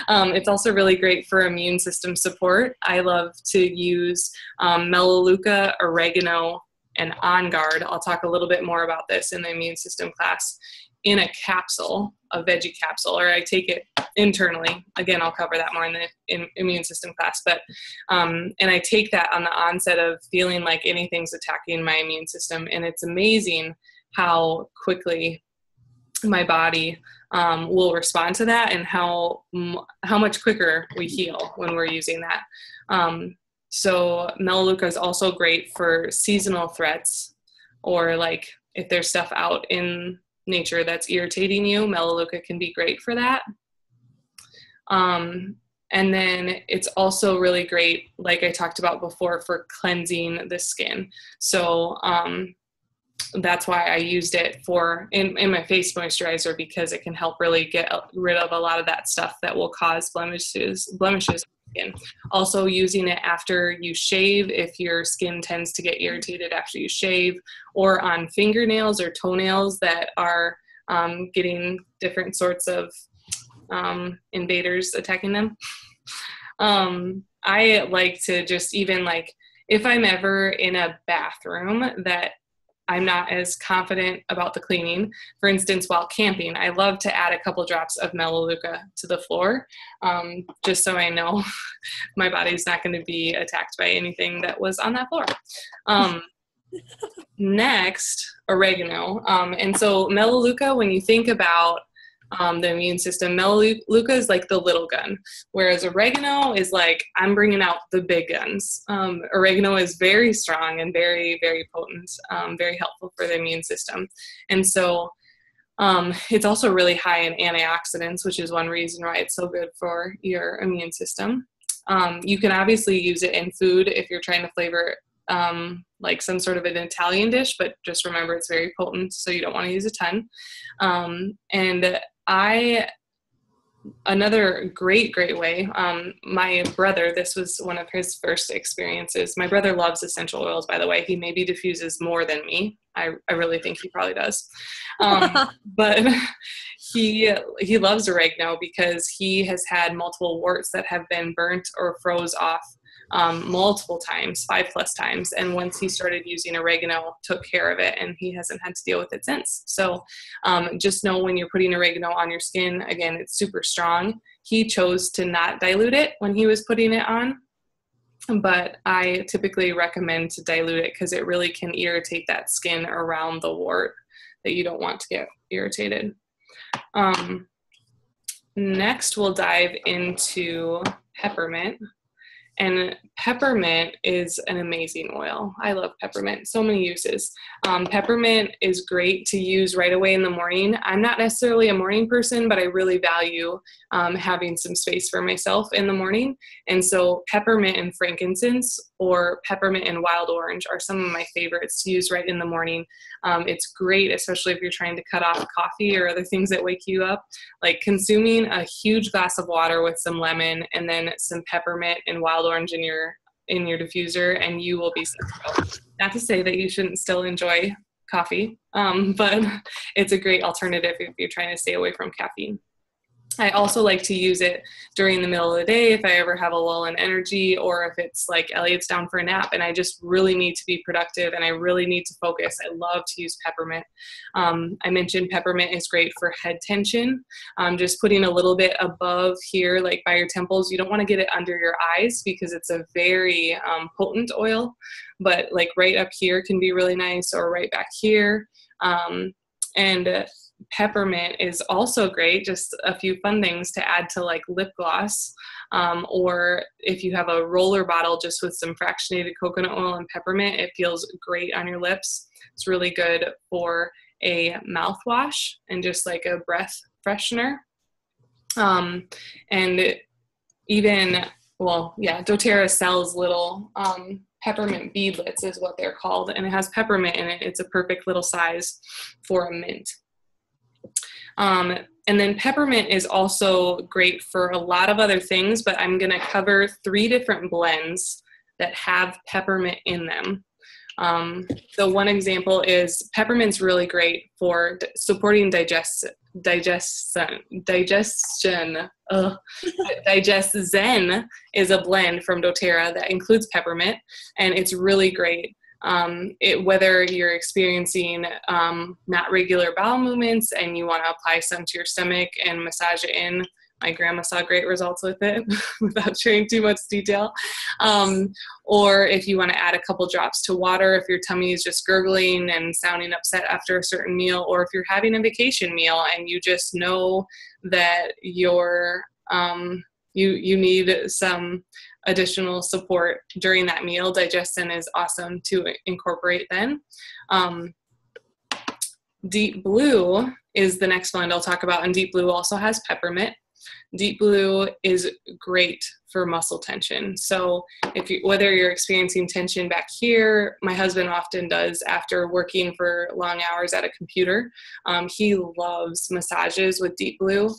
It's also really great for immune system support. I love to use Melaleuca, oregano, and On Guard. I'll talk a little bit more about this in the immune system class in a capsule, a veggie capsule, or I take it internally. Again, I'll cover that more in the immune system class. But and I take that on the onset of feeling like anything's attacking my immune system. And it's amazing how quickly my body will respond to that, and how much quicker we heal when we're using that. So Melaleuca is also great for seasonal threats, or like if there's stuff out in nature that's irritating you, Melaleuca can be great for that. And then it's also really great, like I talked about before, for cleansing the skin. So that's why I used it in my face moisturizer, because it can help really get rid of a lot of that stuff that will cause blemishes on skin. Also using it after you shave, if your skin tends to get irritated after you shave, or on fingernails or toenails that are getting different sorts of invaders attacking them. I like to just, even like if I'm ever in a bathroom that I'm not as confident about the cleaning. For instance, while camping, I love to add a couple drops of Melaleuca to the floor, just so I know my body's not going to be attacked by anything that was on that floor. Next, oregano. And so Melaleuca, when you think about the immune system, Melaleuca is like the little gun, whereas oregano is like, I'm bringing out the big guns. Oregano is very strong and very, very potent, very helpful for the immune system. And so It's also really high in antioxidants, which is one reason why it's so good for your immune system. You can obviously use it in food if you're trying to flavor like some sort of an Italian dish, but just remember it's very potent, so you don't want to use a ton. Another great way, my brother, this was one of his first experiences. My brother loves essential oils, by the way. He maybe diffuses more than me. I really think he probably does. But he loves oregano because he has had multiple warts that have been burnt or froze off multiple times, 5+ times. And once he started using oregano, took care of it, and he hasn't had to deal with it since. So just know when you're putting oregano on your skin, again, it's super strong. He chose to not dilute it when he was putting it on, but I typically recommend to dilute it because it really can irritate that skin around the wart that you don't want to get irritated. Next, we'll dive into peppermint. And peppermint is an amazing oil. I love peppermint. So many uses. Peppermint is great to use right away in the morning. I'm not necessarily a morning person, but I really value having some space for myself in the morning. And so peppermint and frankincense, or peppermint and wild orange, are some of my favorites to use right in the morning. It's great, especially if you're trying to cut off coffee or other things that wake you up. Like consuming a huge glass of water with some lemon and then some peppermint and wild orange in your diffuser, and you will be set. Not to say that you shouldn't still enjoy coffee, but it's a great alternative if you're trying to stay away from caffeine. I also like to use it during the middle of the day if I ever have a lull in energy, or if it's like Elliot's down for a nap and I just really need to be productive and I really need to focus. I love to use peppermint. I mentioned peppermint is great for head tension. Just putting a little bit above here, like by your temples. You don't want to get it under your eyes because it's a very potent oil, but like right up here can be really nice, or right back here. Peppermint is also great, just a few fun things to add to like lip gloss, or if you have a roller bottle just with some fractionated coconut oil and peppermint, it feels great on your lips. It's really good for a mouthwash and just like a breath freshener. And even, doTERRA sells little peppermint beadlets is what they're called, and it has peppermint in it. It's a perfect little size for a mint. And then peppermint is also great for a lot of other things, but I'm going to cover 3 different blends that have peppermint in them. So one example is peppermint's really great for supporting digestion. Digest Zen is a blend from doTERRA that includes peppermint, and it's really great. Whether you're experiencing not regular bowel movements and you want to apply some to your stomach and massage it in. My grandma saw great results with it without sharing too much detail. Or if you want to add a couple drops to water, if your tummy is just gurgling and sounding upset after a certain meal, or if you're having a vacation meal and you just know that you need some additional support during that meal, Digest Zen is awesome to incorporate then. Deep Blue is the next blend I'll talk about, and Deep Blue also has peppermint. Deep Blue is great for muscle tension. So whether you're experiencing tension back here, my husband often does after working for long hours at a computer. He loves massages with Deep Blue.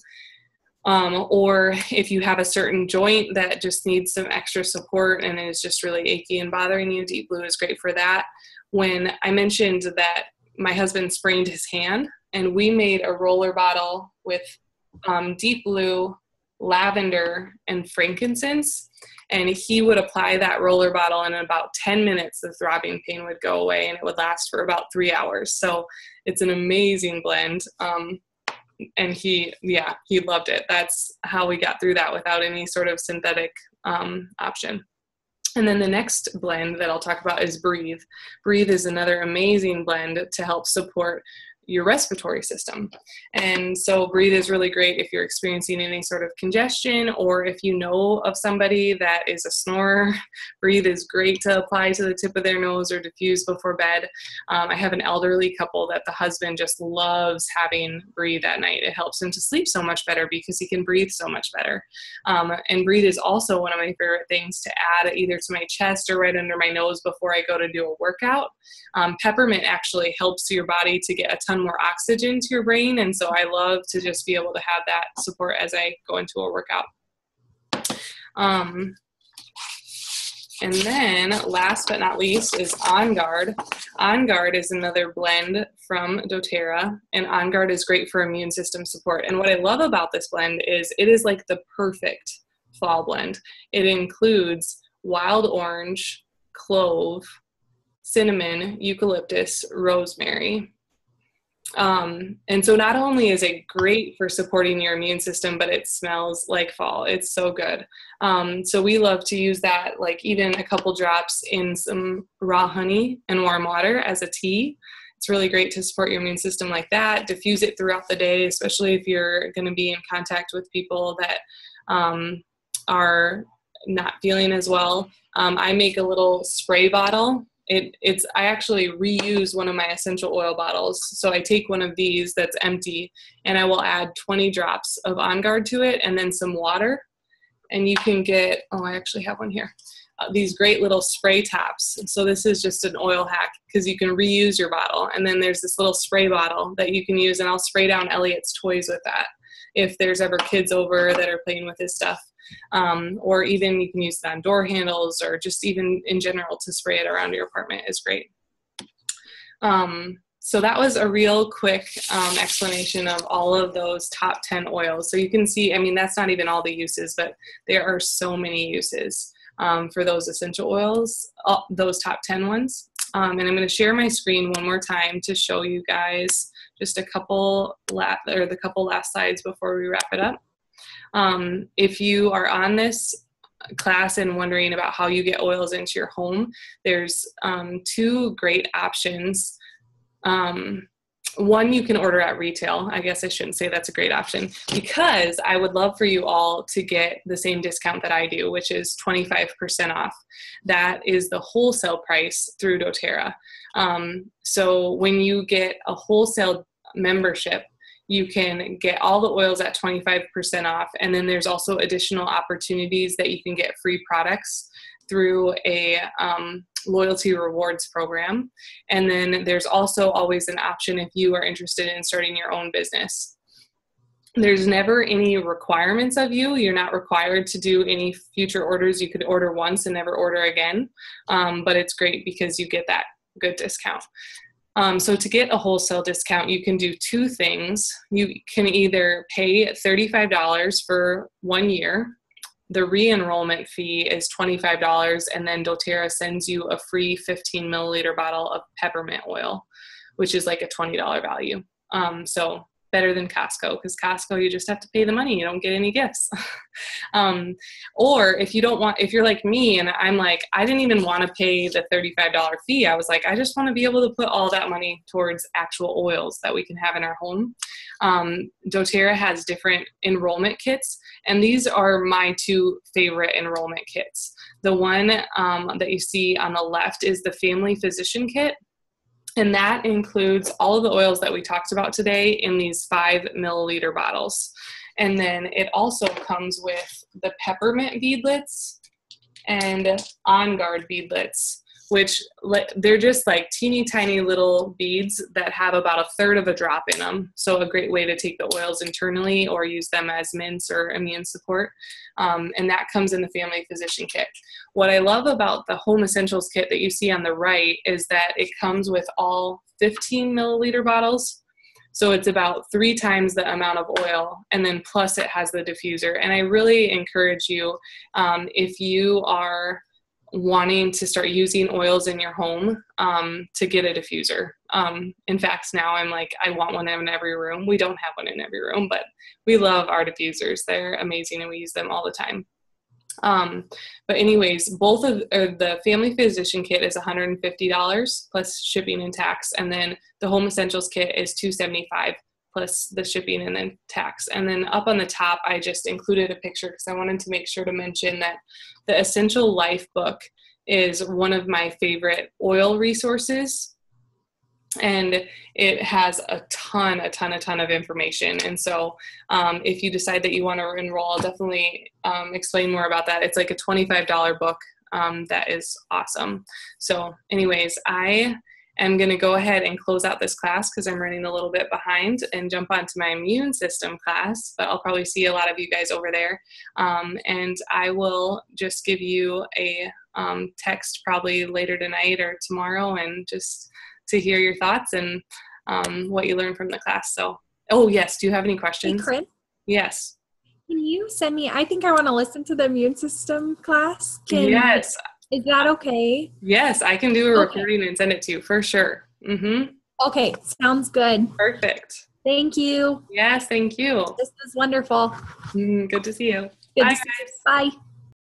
Or if you have a certain joint that just needs some extra support and is just really achy and bothering you, Deep Blue is great for that. When I mentioned that my husband sprained his hand, and we made a roller bottle with Deep Blue, lavender, and frankincense, and he would apply that roller bottle, and in about 10 minutes the throbbing pain would go away, and it would last for about 3 hours. So it's an amazing blend. And he loved it. That's how we got through that without any sort of synthetic option. And then the next blend that I'll talk about is Breathe. Breathe is another amazing blend to help support your respiratory system. And so Breathe is really great if you're experiencing any sort of congestion, or if you know of somebody that is a snorer. Breathe is great to apply to the tip of their nose or diffuse before bed. I have an elderly couple that the husband just loves having Breathe at night. It helps him to sleep so much better because he can breathe so much better. And Breathe is also one of my favorite things to add either to my chest or right under my nose before I go to do a workout. Peppermint actually helps your body to get a ton more oxygen to your brain, and so I love to just be able to have that support as I go into a workout. And then last but not least is On Guard. On Guard is another blend from doTERRA, and On Guard is great for immune system support. And what I love about this blend is it is like the perfect fall blend. It includes wild orange, clove, cinnamon, eucalyptus, rosemary. And so not only is it great for supporting your immune system, but it smells like fall. It's so good. So we love to use that, like even a couple drops in some raw honey and warm water as a tea. It's really great to support your immune system like that. Diffuse it throughout the day, especially if you're going to be in contact with people that are not feeling as well. I make a little spray bottle. I actually reuse one of my essential oil bottles. So I take one of these that's empty and I will add 20 drops of On Guard to it and then some water. And you can get, I actually have one here, these great little spray tops. So this is just an oil hack because you can reuse your bottle. And then there's this little spray bottle that you can use, and I'll spray down Elliot's toys with that if there's ever kids over that are playing with his stuff. Or even you can use it on door handles, or just even in general to spray it around your apartment is great. So that was a real quick explanation of all of those top 10 oils. So you can see, I mean, that's not even all the uses, but there are so many uses for those essential oils, those top 10 ones. And I'm going to share my screen one more time to show you guys just the couple last slides before we wrap it up. If you are on this class and wondering about how you get oils into your home, there's two great options. One you can order at retail. I guess I shouldn't say that's a great option, because I would love for you all to get the same discount that I do, which is 25% off. That is the wholesale price through doTERRA. So when you get a wholesale membership, you can get all the oils at 25% off. And then there's also additional opportunities that you can get free products through a loyalty rewards program. And then there's also always an option if you are interested in starting your own business. There's never any requirements of you. You're not required to do any future orders. You could order once and never order again. But it's great because you get that good discount. So to get a wholesale discount, you can do two things. You can either pay $35 for 1 year. The re-enrollment fee is $25, and then doTERRA sends you a free 15 milliliter bottle of peppermint oil, which is like a $20 value. So better than Costco, because Costco, you just have to pay the money. You don't get any gifts. Or if you're like me and I'm like, I didn't even want to pay the $35 fee. I was like, I just want to be able to put all that money towards actual oils that we can have in our home. doTERRA has different enrollment kits, and these are my two favorite enrollment kits. The one that you see on the left is the Family Physician Kit. And that includes all of the oils that we talked about today in these 5 milliliter bottles. And then it also comes with the peppermint beadlets and On Guard beadlets, which they're just like teeny tiny little beads that have about 1/3 of a drop in them. So a great way to take the oils internally or use them as mints or immune support. And that comes in the Family Physician Kit. What I love about the Home Essentials Kit that you see on the right is that it comes with all 15 milliliter bottles. So it's about 3 times the amount of oil, and then plus it has the diffuser. And I really encourage you, if you are wanting to start using oils in your home, to get a diffuser. In fact, now I'm like, I want one in every room. We don't have one in every room, but we love our diffusers. They're amazing and we use them all the time. But anyways, both of the family physician kit is $150 plus shipping and tax. And then the home essentials kit is $275 plus the shipping and then tax. And then up on the top, I just included a picture because I wanted to make sure to mention that the Essential Life book is one of my favorite oil resources. And it has a ton of information. And so if you decide that you want to enroll, I'll definitely explain more about that. It's like a $25 book that is awesome. So anyways, I am going to go ahead and close out this class because I'm running a little bit behind and jump onto my immune system class. But I'll probably see a lot of you guys over there. And I will just give you a text probably later tonight or tomorrow and just to hear your thoughts and what you learned from the class. So, oh yes, do you have any questions? Hey, Chris? Yes. Can you send me, I think I want to listen to the immune system class. Yes. Is that okay? Yes, I can do a recording and send it to you for sure. Mm-hmm. Okay, sounds good. Perfect. Thank you. Yes, thank you. This is wonderful. Good to see you. Good Bye, to see you. Bye.